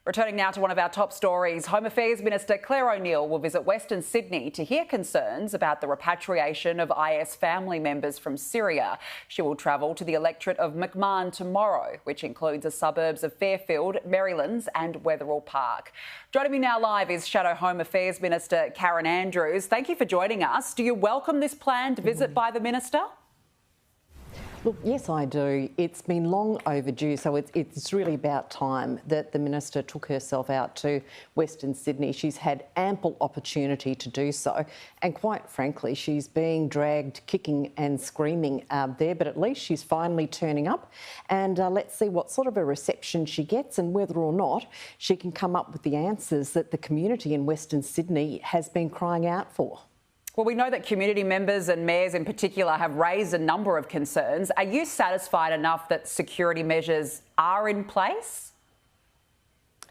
Returning now to one of our top stories, Home Affairs Minister Clare O'Neil will visit Western Sydney to hear concerns about the repatriation of IS family members from Syria. She will travel to the electorate of McMahon tomorrow, which includes the suburbs of Fairfield, Merrylands and Wetherill Park. Joining me now live is Shadow Home Affairs Minister Karen Andrews. Thank you for joining us. Do you welcome this planned visit by the Minister? Look, yes, I do. It's been long overdue, so it's really about time that the Minister took herself out to Western Sydney. She's had ample opportunity to do so, and quite frankly, she's being dragged kicking and screaming there, but at least she's finally turning up, and let's see what sort of a reception she gets and whether or not she can come up with the answers that the community in Western Sydney has been crying out for. Well, we know that community members and mayors in particular have raised a number of concerns. Are you satisfied enough that security measures are in place?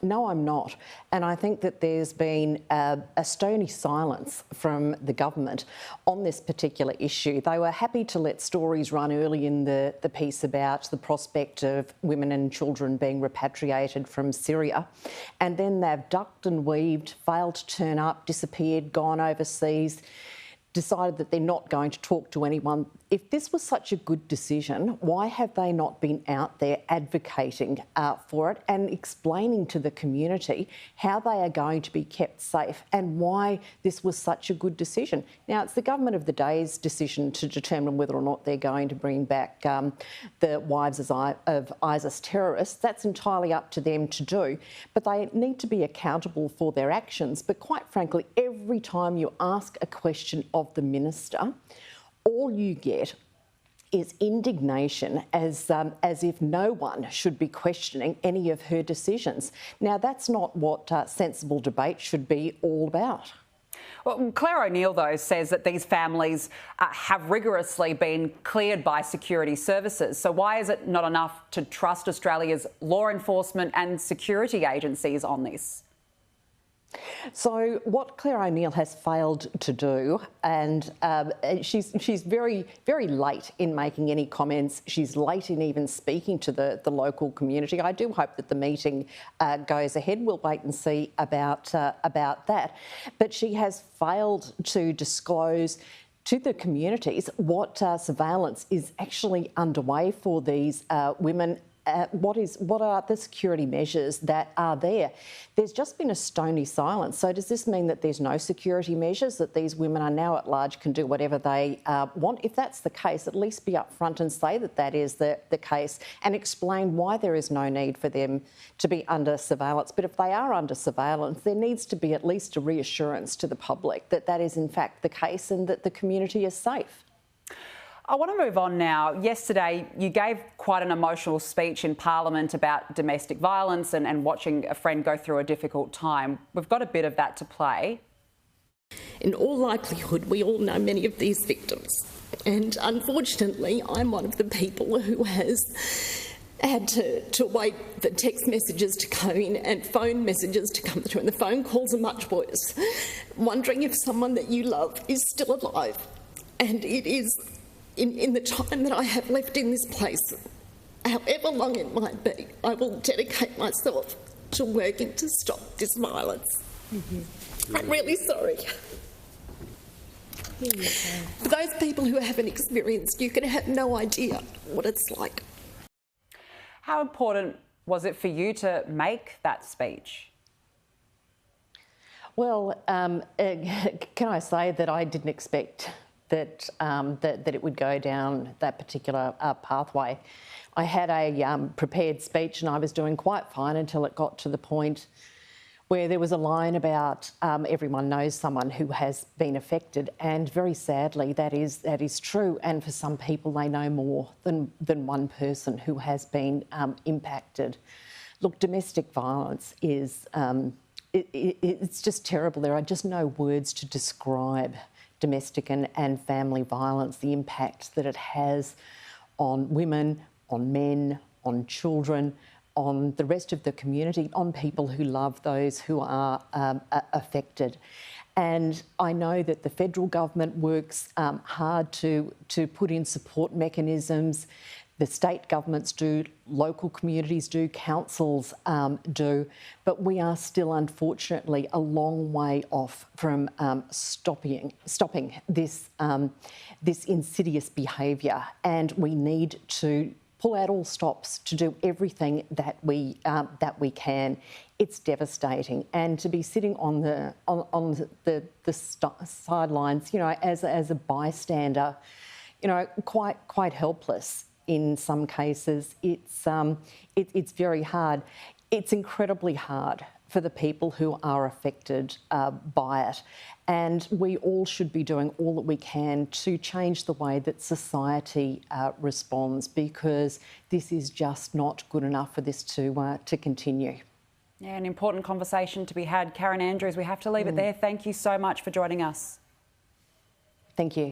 No, I'm not. And I think that there's been a stony silence from the government on this particular issue. They were happy to let stories run early in the piece about the prospect of women and children being repatriated from Syria. And then they've ducked and weaved, failed to turn up, disappeared, gone overseas, decided that they're not going to talk to anyone. If this was such a good decision, why have they not been out there advocating for it and explaining to the community how they are going to be kept safe and why this was such a good decision? Now, it's the government of the day's decision to determine whether or not they're going to bring back the wives of ISIS terrorists. That's entirely up to them to do, but they need to be accountable for their actions. But quite frankly, every time you ask a question of the Minister, all you get is indignation as if no one should be questioning any of her decisions. Now, that's not what sensible debate should be all about. Well, Clare O'Neil, though, says that these families have rigorously been cleared by security services. So why is it not enough to trust Australia's law enforcement and security agencies on this? So what Clare O'Neil has failed to do, and she's very, very late in making any comments. She's late in even speaking to the local community. I do hope that the meeting goes ahead. We'll wait and see about that. But she has failed to disclose to the communities what surveillance is actually underway for these women. What are the security measures that are there? There's just been a stony silence. So does this mean that there's no security measures, that these women are now at large, can do whatever they want? If that's the case, at least be upfront and say that that is the case and explain why there is no need for them to be under surveillance. But if they are under surveillance, there needs to be at least a reassurance to the public that that is in fact the case and that the community is safe. I want to move on now. Yesterday, you gave quite an emotional speech in Parliament about domestic violence and watching a friend go through a difficult time. We've got a bit of that to play. In all likelihood, we all know many of these victims. And unfortunately, I'm one of the people who has had to wait for text messages to come in and phone messages to come through. And the phone calls are much worse. Wondering if someone that you love is still alive. And it is in the time that I have left in this place, however long it might be, I will dedicate myself to working to stop this violence. I'm really sorry. For those people who haven't experienced, you can have no idea what it's like. How important was it for you to make that speech? Well, can I say that I didn't expect that it would go down that particular pathway. I had a prepared speech and I was doing quite fine until it got to the point where there was a line about everyone knows someone who has been affected, and very sadly that is true. And for some people, they know more than one person who has been impacted. Look, domestic violence is it's just terrible. There are just no words to describe domestic and family violence, the impact that it has on women, on men, on children, on the rest of the community, on people who love those who are affected. And I know that the federal government works hard to put in support mechanisms the state governments do, local communities do, councils do, but we are still, unfortunately, a long way off from stopping this insidious behaviour, and we need to pull out all stops to do everything that we can. It's devastating, and to be sitting on the sidelines, you know, as a bystander, you know, quite helpless. In some cases, it's very hard. It's incredibly hard for the people who are affected by it, and we all should be doing all that we can to change the way that society responds, because this is just not good enough for this to continue. Yeah, an important conversation to be had. Karen Andrews, we have to leave it there. Thank you so much for joining us. Thank you.